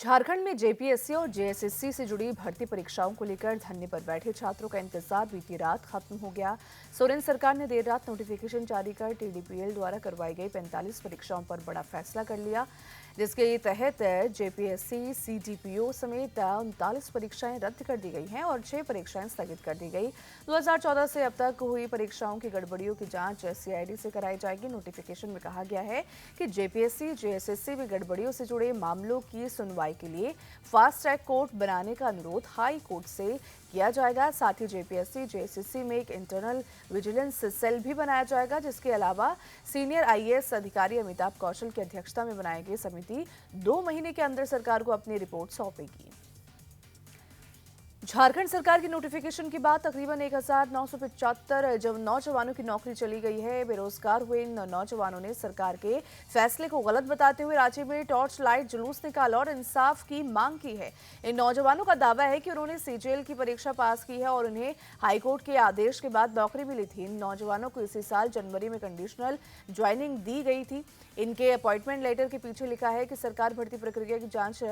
झारखंड में जेपीएससी और जेएसएससी से जुड़ी भर्ती परीक्षाओं को लेकर धरने पर बैठे छात्रों का इंतजार बीती रात खत्म हो गया। सोरेन सरकार ने देर रात नोटिफिकेशन जारी कर टीडीपीएल द्वारा करवाई गई 45 परीक्षाओं पर बड़ा फैसला कर लिया, जिसके तहत जेपीएससी सीडीपीओ समेत 39 परीक्षाएं रद्द कर दी गई हैं और 6 परीक्षाएं स्थगित कर दी गई। 2014 से अब तक हुई परीक्षाओं की गड़बड़ियों की जांच सीआईडी से कराई जाएगी। नोटिफिकेशन में कहा गया है कि जेपीएससी जेएसएससी में गड़बड़ियों से जुड़े मामलों की सुनवाई के लिए फास्ट ट्रैक कोर्ट बनाने का अनुरोध हाई कोर्ट से किया जाएगा। साथ ही जेपीएससी जेएसएससी में एक इंटरनल विजिलेंस सेल भी बनाया जाएगा, जिसके अलावा सीनियर आईएएस अधिकारी अमिताभ कौशल की अध्यक्षता में बनाई गई समिति 2 महीने के अंदर सरकार को अपनी रिपोर्ट सौंपेगी। झारखंड सरकार की नोटिफिकेशन के बाद तकरीबन 1975 नौजवानों की नौकरी चली गई है। बेरोजगार हुए इन नौजवानों ने सरकार के फैसले को गलत बताते हुए राज्य में टॉर्च लाइट जुलूस निकाला और इंसाफ की मांग की है। इन नौजवानों का दावा है कि उन्होंने सीजीएल की परीक्षा पास की है और उन्हें हाईकोर्ट के आदेश के बाद नौकरी मिली थी। इन नौजवानों को इसी साल जनवरी में कंडीशनल ज्वाइनिंग दी गई थी। इनके अपॉइंटमेंट लेटर के पीछे लिखा है कि सरकार भर्ती प्रक्रिया की जांच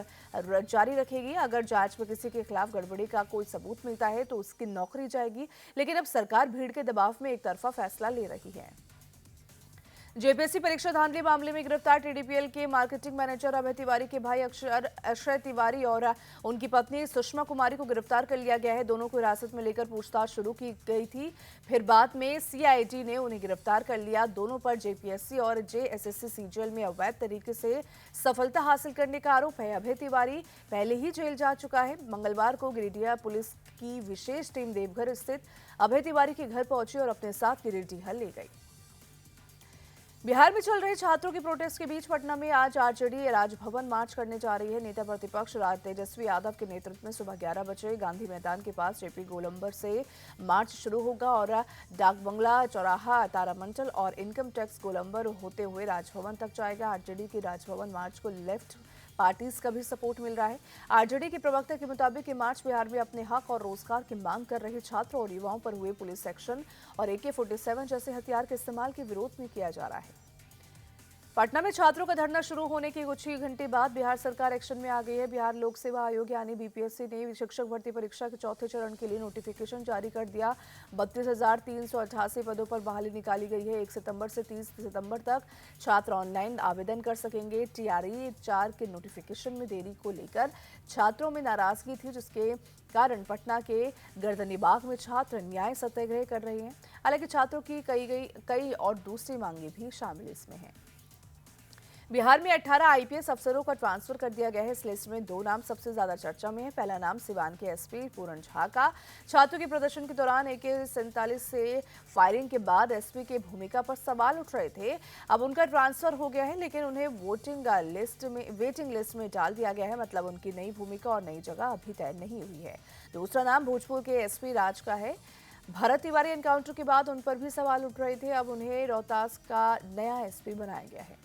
जारी रखेगी। अगर जांच में किसी के खिलाफ गड़बड़ी का कोई सबूत मिलता है तो उसकी नौकरी जाएगी। लेकिन अब सरकार भीड़ के दबाव में एक तरफा फैसला ले रही है। जेपीएससी परीक्षा धांधली मामले में गिरफ्तार टीडीपीएल के मार्केटिंग मैनेजर अभय तिवारी के भाई अक्षय तिवारी और उनकी पत्नी सुषमा कुमारी को गिरफ्तार कर लिया गया है। दोनों को हिरासत में लेकर पूछताछ शुरू की गई थी, फिर बाद में सीआईडी ने उन्हें गिरफ्तार कर लिया। दोनों पर जेपीएससी और जेएसएससी सीजीएल में अवैध तरीके से सफलता हासिल करने का आरोप है। अभय तिवारी पहले ही जेल जा चुका है। मंगलवार को गिरिडीह पुलिस की विशेष टीम देवघर स्थित अभय तिवारी के घर पहुंची और अपने साथ गिरिडीह ले गई। बिहार में चल रहे छात्रों के प्रोटेस्ट के बीच पटना में आज आरजेडी राजभवन मार्च करने जा रही है। नेता प्रतिपक्ष तेजस्वी यादव के नेतृत्व में सुबह 11 बजे गांधी मैदान के पास जेपी गोलंबर से मार्च शुरू होगा और डाक बंगला, चौराहा, तारामंडल और इनकम टैक्स गोलंबर होते हुए राजभवन तक जाएगा। आरजेडी की राजभवन मार्च को लेफ्ट पार्टीज का भी सपोर्ट मिल रहा है। आरजेडी के प्रवक्ता के मुताबिक ये मार्च बिहार में अपने हक और रोजगार की मांग कर रहे छात्रों और युवाओं पर हुए पुलिस एक्शन और AK-47 जैसे हथियार के इस्तेमाल के विरोध में किया जा रहा है। पटना में छात्रों का धरना शुरू होने के कुछ ही घंटे बाद बिहार सरकार एक्शन में आ गई है। बिहार लोक सेवा आयोग यानी बीपीएससी ने शिक्षक भर्ती परीक्षा के चौथे चरण के लिए नोटिफिकेशन जारी कर दिया। 32,388 पदों पर बहाली निकाली गई है। 1 सितंबर से 30 सितंबर तक छात्र ऑनलाइन आवेदन कर सकेंगे। TRE 4 के नोटिफिकेशन में देरी को लेकर छात्रों में नाराजगी थी, जिसके कारण पटना के गर्दनीबाग में छात्र न्याय सत्याग्रह कर रहे हैं। हालांकि छात्रों की कई और दूसरी मांगे भी शामिल इसमें हैं। बिहार में 18 आईपीएस अफसरों का ट्रांसफर कर दिया गया है। इस लिस्ट में 2 नाम सबसे ज्यादा चर्चा में है। पहला नाम सिवान के एसपी पूरन झा का। छात्रों के प्रदर्शन के दौरान AK-47 से फायरिंग के बाद एसपी की भूमिका पर सवाल उठ रहे थे। अब उनका ट्रांसफर हो गया है, लेकिन उन्हें वेटिंग लिस्ट में डाल दिया गया है। मतलब उनकी नई भूमिका और नई जगह अभी तय नहीं हुई है। दूसरा नाम भोजपुर के एसपी राज का है। भरत तिवारी एनकाउंटर के बाद उन पर भी सवाल उठ रहे थे। अब उन्हें रोहतास का नया एसपी बनाया गया है।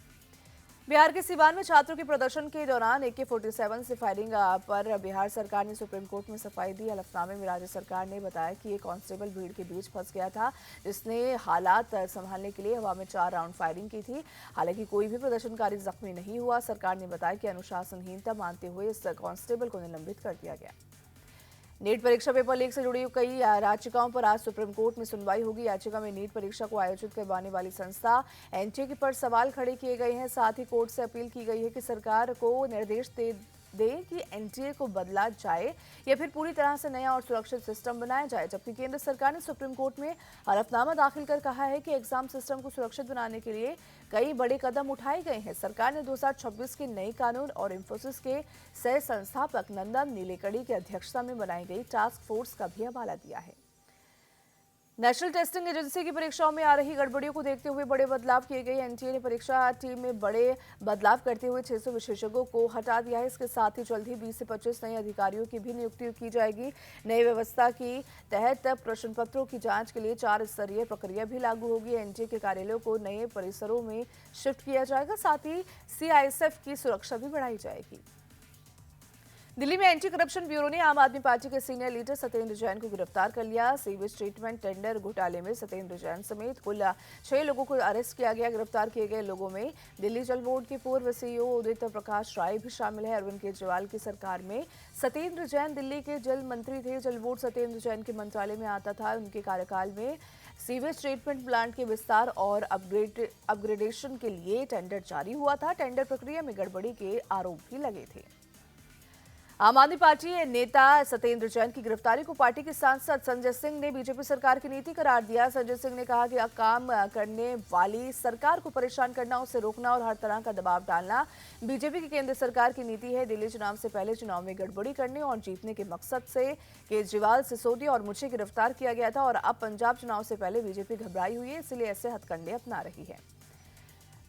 बिहार के सिवान में छात्रों के प्रदर्शन के दौरान AK-47 से फायरिंग पर बिहार सरकार ने सुप्रीम कोर्ट में सफाई दी। हलफनामे में राज्य सरकार ने बताया कि एक कांस्टेबल भीड़ के बीच फंस गया था, जिसने हालात संभालने के लिए हवा में 4 राउंड फायरिंग की थी। हालांकि कोई भी प्रदर्शनकारी जख्मी नहीं हुआ। सरकार ने बताया कि अनुशासनहीनता मानते हुए इस कांस्टेबल को निलंबित कर दिया गया। नीट परीक्षा पेपर लीक से जुड़ी कई याचिकाओं पर आज सुप्रीम कोर्ट में सुनवाई होगी। याचिका में नीट परीक्षा को आयोजित करवाने वाली संस्था एनटीए पर सवाल खड़े किए गए हैं। साथ ही कोर्ट से अपील की गई है कि सरकार को निर्देश दे कि एनटीए को बदला जाए या फिर पूरी तरह से नया और सुरक्षित सिस्टम बनाया जाए। जबकि केंद्र सरकार ने सुप्रीम कोर्ट में हलफनामा दाखिल कर कहा है कि एग्जाम सिस्टम को सुरक्षित बनाने के लिए कई बड़े कदम उठाए गए हैं। सरकार ने 2026 के नए कानून और इंफोसिस के सह संस्थापक नंदन नीलेकणी की अध्यक्षता में बनाई गई टास्क फोर्स का भी हवाला दिया है। नेशनल टेस्टिंग एजेंसी की परीक्षाओं में आ रही गड़बड़ियों को देखते हुए बड़े बदलाव किए गए। एनटीए ने परीक्षा टीम में बड़े बदलाव करते हुए 600 विशेषज्ञों को हटा दिया है। इसके साथ ही जल्द ही 20 से 25 नए अधिकारियों की भी नियुक्ति की जाएगी। नई व्यवस्था की तहत प्रश्न पत्रों की जांच के लिए 4 स्तरीय प्रक्रिया भी लागू होगी। एनटीए के कार्यालयों को नए परिसरों में शिफ्ट किया जाएगा। साथ ही CISF की सुरक्षा भी बढ़ाई जाएगी। दिल्ली में एंटी करप्शन ब्यूरो ने आम आदमी पार्टी के सीनियर लीडर सत्येंद्र जैन को गिरफ्तार कर लिया। सीवेज ट्रीटमेंट टेंडर घोटाले में सत्येंद्र जैन समेत कुल 6 लोगों को अरेस्ट किया गया। गिरफ्तार किए गए लोगों में दिल्ली जल बोर्ड के पूर्व सीईओ उदित प्रकाश राय भी शामिल है। अरविंद केजरीवाल की सरकार में सत्येंद्र जैन दिल्ली के जल मंत्री थे। जल बोर्ड सत्येंद्र जैन के मंत्रालय में आता था। उनके कार्यकाल में सीवेज ट्रीटमेंट प्लांट के विस्तार और अपग्रेडेशन के लिए टेंडर जारी हुआ था। टेंडर प्रक्रिया में गड़बड़ी के आरोप भी लगे थे। आम आदमी पार्टी नेता सत्येंद्र जैन की गिरफ्तारी को पार्टी के सांसद संजय सिंह ने बीजेपी सरकार की नीति करार दिया। संजय सिंह ने कहा कि काम करने वाली सरकार को परेशान करना, उसे रोकना और हर तरह का दबाव डालना बीजेपी की केंद्र सरकार की नीति है। दिल्ली चुनाव से पहले चुनाव में गड़बड़ी करने और जीतने के मकसद से केजरीवाल, सिसोदिया और मुझे गिरफ्तार किया गया था और अब पंजाब चुनाव से पहले बीजेपी घबराई हुई है, इसलिए ऐसे हथकंडे अपना रही है।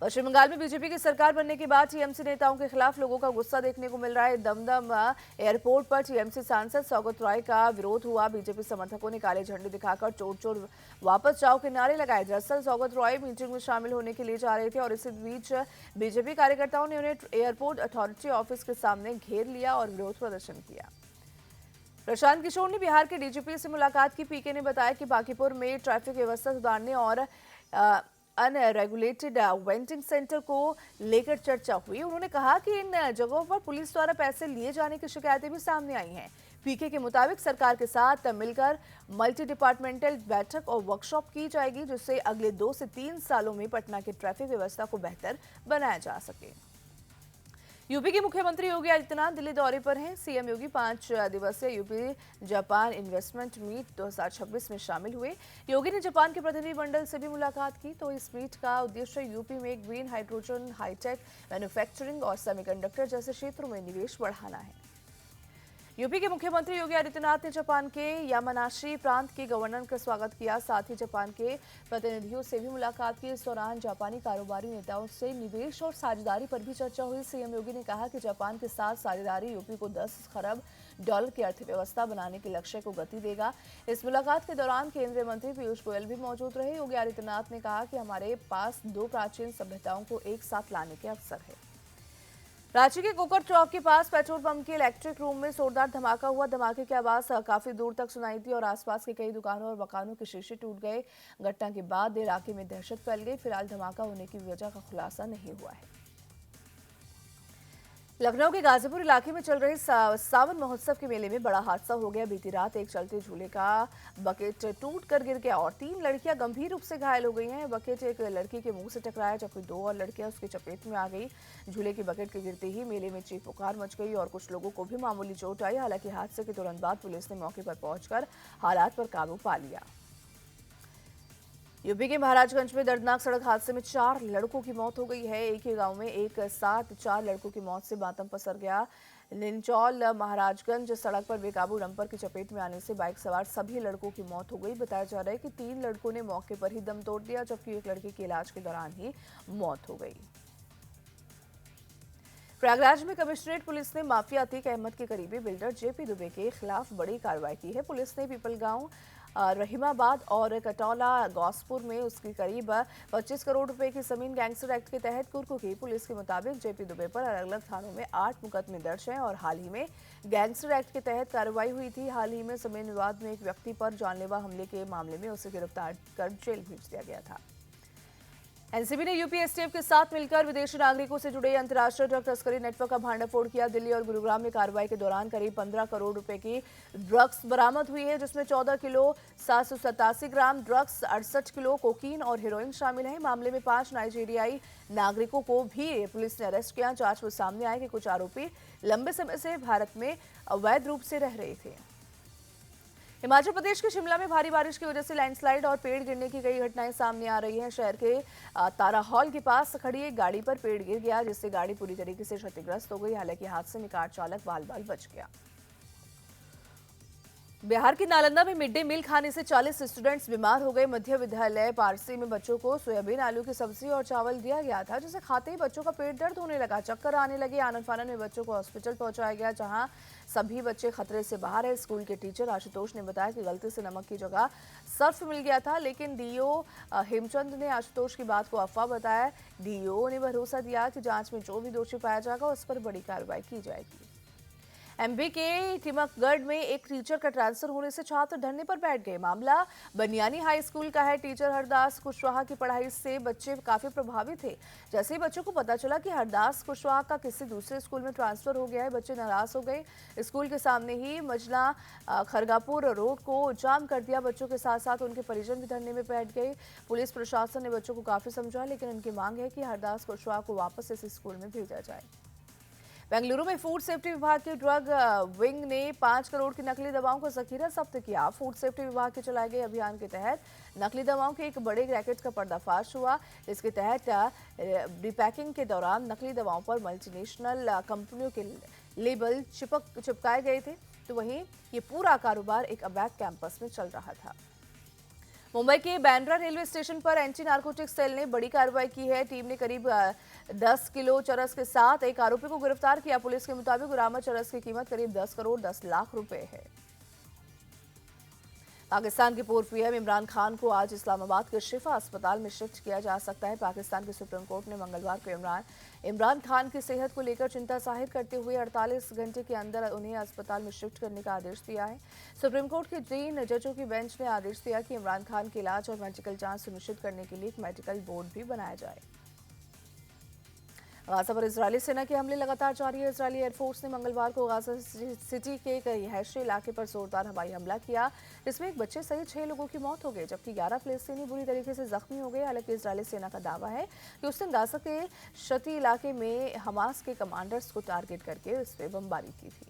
पश्चिम बंगाल में बीजेपी की सरकार बनने के बाद टीएमसी नेताओं के खिलाफ लोगों का गुस्सा देखने को मिल रहा है। दमदम एयरपोर्ट पर टीएमसी सांसद सौगत रॉय का विरोध हुआ। बीजेपी समर्थकों ने काले झंडे दिखाकर चोर चोर वापस जाओ के नारे लगाए। दरअसल सौगत रॉय मीटिंग में शामिल होने के लिए जा रहे थे और इसी बीच बीजेपी कार्यकर्ताओं ने उन्हें एयरपोर्ट अथॉरिटी ऑफिस के सामने घेर लिया और विरोध प्रदर्शन किया। प्रशांत किशोर ने बिहार के डीजीपी से मुलाकात की। पीके ने बताया कि बांकीपुर में ट्रैफिक व्यवस्था सुधारने और अनरेगुलेटेड वेंडिंग सेंटर को लेकर चर्चा हुई। उन्होंने कहा कि इन जगहों पर पुलिस द्वारा पैसे लिए जाने की शिकायतें भी सामने आई हैं। पीके के मुताबिक सरकार के साथ मिलकर मल्टी डिपार्टमेंटल बैठक और वर्कशॉप की जाएगी, जिससे अगले 2 से 3 सालों में पटना की ट्रैफिक व्यवस्था को बेहतर बनाया जा सके। यूपी के मुख्यमंत्री योगी आदित्यनाथ दिल्ली दौरे पर हैं। सीएम योगी 5 दिवसीय यूपी जापान इन्वेस्टमेंट मीट 2026 में शामिल हुए। योगी ने जापान के प्रतिनिधिमंडल से भी मुलाकात की। तो इस मीट का उद्देश्य यूपी में ग्रीन हाइड्रोजन, हाईटेक मैन्युफैक्चरिंग और सेमीकंडक्टर जैसे क्षेत्रों में निवेश बढ़ाना है। यूपी के मुख्यमंत्री योगी आदित्यनाथ ने जापान के यामानाशी प्रांत के गवर्नर का स्वागत किया। साथ ही जापान के प्रतिनिधियों से भी मुलाकात की। इस दौरान जापानी कारोबारी नेताओं से निवेश और साझेदारी पर भी चर्चा हुई। सीएम योगी ने कहा कि जापान के साथ साझेदारी यूपी को 10 खरब डॉलर की अर्थव्यवस्था बनाने के लक्ष्य को गति देगा। इस मुलाकात के दौरान केंद्रीय मंत्री पीयूष गोयल भी मौजूद रहे। योगी आदित्यनाथ ने कहा कि हमारे पास 2 प्राचीन सभ्यताओं को एक साथ लाने के अवसर है। रांची के कोकर चौक के पास पेट्रोल पंप के इलेक्ट्रिक रूम में जोरदार धमाका हुआ। धमाके की आवाज काफी दूर तक सुनाई दी और आसपास के कई दुकानों और मकानों के शीशे टूट गए। घटना के बाद इलाके में दहशत फैल गई। फिलहाल धमाका होने की वजह का खुलासा नहीं हुआ है। लखनऊ के गाजीपुर इलाके में चल रहे सावन महोत्सव के मेले में बड़ा हादसा हो गया। बीती रात एक चलते झूले का बकेट टूट कर गिर गया और 3 लड़कियां गंभीर रूप से घायल हो गई हैं। बकेट एक लड़की के मुंह से टकराया, जबकि 2 और लड़कियां उसकी चपेट में आ गई। झूले की बकेट के गिरते ही मेले में चीख पुकार मच गई और कुछ लोगों को भी मामूली चोट आई। हालांकि हादसे के तुरंत बाद पुलिस ने मौके पर पहुंचकर हालात पर काबू पा लिया। यूपी के महाराजगंज में दर्दनाक सड़क हादसे में 4 लड़कों की मौत हो गई है। एक ही गांव में एक साथ 4 लड़कों की मौत से मातम पसर गया। निंचौल महाराजगंज सड़क पर बेकाबू डंपर की चपेट में आने से बाइक सवार सभी लड़कों की मौत हो गई। बताया जा रहा है कि 3 लड़कों ने मौके पर ही दम तोड़ दिया, जबकि एक लड़के की इलाज के दौरान ही मौत हो गई। प्रयागराज में कमिश्नरेट पुलिस ने माफिया अतीक अहमद के करीबी बिल्डर जेपी दुबे के खिलाफ बड़ी कार्रवाई की है। पुलिस ने पीपलगांव, रहीमाबाद और कटौला गौसपुर में उसकी करीब 25 करोड़ रुपए की जमीन गैंगस्टर एक्ट के तहत कुर्क की। पुलिस के मुताबिक जेपी दुबे पर अलग अलग थानों में 8 मुकदमे दर्ज हैं और हाल ही में गैंगस्टर एक्ट के तहत कार्रवाई हुई थी। हाल ही में जमीन विवाद में एक व्यक्ति पर जानलेवा हमले के मामले में उसे गिरफ्तार कर जेल भेज दिया गया था। एनसीबी ने यूपी एसटीएफ के साथ मिलकर विदेशी नागरिकों से जुड़े अंतर्राष्ट्रीय ड्रग तस्करी नेटवर्क का भांडाफोड़ किया। दिल्ली और गुरुग्राम में कार्रवाई के दौरान करीब 15 करोड़ रुपए की ड्रग्स बरामद हुई है, जिसमें 14 किलो 787 ग्राम ड्रग्स, 68 किलो कोकीन और हेरोइन शामिल है। मामले में 5 नाइजीरियाई नागरिकों को भी पुलिस ने अरेस्ट किया। जांच में सामने आया कि कुछ आरोपी लंबे समय से भारत में अवैध रूप से रह रहे थे। हिमाचल प्रदेश के शिमला में भारी बारिश की वजह से लैंडस्लाइड और पेड़ गिरने की कई घटनाएं सामने आ रही हैं। शहर के तारा हॉल के पास खड़ी एक गाड़ी पर पेड़ गिर गया, जिससे गाड़ी पूरी तरीके से क्षतिग्रस्त हो गई। हालांकि हादसे में कार चालक बाल-बाल बच गया। बिहार के नालंदा में मिड डे मील खाने से 40 स्टूडेंट्स बीमार हो गए। मध्य विद्यालय पारसी में बच्चों को सोयाबीन आलू की सब्जी और चावल दिया गया था, जिसे खाते ही बच्चों का पेट दर्द होने लगा, चक्कर आने लगे। आनन फानन में बच्चों को हॉस्पिटल पहुंचाया गया, जहां सभी बच्चे खतरे से बाहर है। स्कूल के टीचर आशुतोष ने बताया कि गलती से नमक की जगह सर्फ मिल गया था, लेकिन डीओ हेमचंद ने आशुतोष की बात को अफवाह बताया। डीओ ने भरोसा दिया कि जांच में जो भी दोषी पाया जाएगा उस पर बड़ी कार्रवाई की जाएगी। एमपी के टिमकगढ़ में एक टीचर का ट्रांसफर होने से छात्र धरने पर बैठ गए। मामला बनियानी हाई स्कूल का है। टीचर हरदास कुशवाहा की पढ़ाई से बच्चे काफी प्रभावित थे। जैसे ही बच्चों को पता चला कि हरदास कुशवाहा का किसी दूसरे स्कूल में ट्रांसफर हो गया है, बच्चे नाराज हो गए। स्कूल के सामने ही मजला खरगापुर रोड को जाम कर दिया। बच्चों के साथ साथ उनके परिजन भी धरने में बैठ गए। पुलिस प्रशासन ने बच्चों को काफी समझाया, लेकिन उनकी मांग है कि हरदास कुशवाहा को वापस इस स्कूल में भेजा जाए। बेंगलुरु में फूड सेफ्टी विभाग के ड्रग विंग ने 5 करोड़ की नकली दवाओं का जखीरा जब्त किया। फूड सेफ्टी विभाग के चलाए गए अभियान के तहत नकली दवाओं के एक बड़े रैकेट का पर्दाफाश हुआ। इसके तहत रिपैकिंग के दौरान नकली दवाओं पर मल्टीनेशनल कंपनियों के लेबल चिपकाए गए थे, तो वहीं ये पूरा कारोबार एक अवैध कैंपस में चल रहा था। मुंबई के बांद्रा रेलवे स्टेशन पर एंटी नारकोटिक्स सेल ने बड़ी कार्रवाई की है। टीम ने करीब 10 किलो चरस के साथ एक आरोपी को गिरफ्तार किया। पुलिस के मुताबिक बरामद चरस की कीमत करीब 10 करोड़ 10 लाख रुपए है। पाकिस्तान के पूर्व पीएम इमरान खान को आज इस्लामाबाद के शिफा अस्पताल में शिफ्ट किया जा सकता है। पाकिस्तान के सुप्रीम कोर्ट ने मंगलवार को इमरान खान की सेहत को लेकर चिंता जाहिर करते हुए 48 घंटे के अंदर उन्हें अस्पताल में शिफ्ट करने का आदेश दिया है। सुप्रीम कोर्ट के 3 जजों की बेंच ने आदेश दिया कि इमरान खान के इलाज और मेडिकल जांच सुनिश्चित करने के लिए एक मेडिकल बोर्ड भी बनाया जाए। गाजा पर इजरायली सेना के हमले लगातार जारी है। इजरायली एयरफोर्स ने मंगलवार को गाजा सिटी के एक रिहायशी इलाके पर जोरदार हवाई हमला किया, जिसमें एक बच्चे सहित 6 लोगों की मौत हो गई, जबकि 11 फिलिस्तीनी बुरी तरीके से जख्मी हो गए। हालांकि इजरायली सेना का दावा है कि उसने गाजा के शती इलाके में हमास के कमांडर्स को टारगेट करके इस पर बमबारी की थी।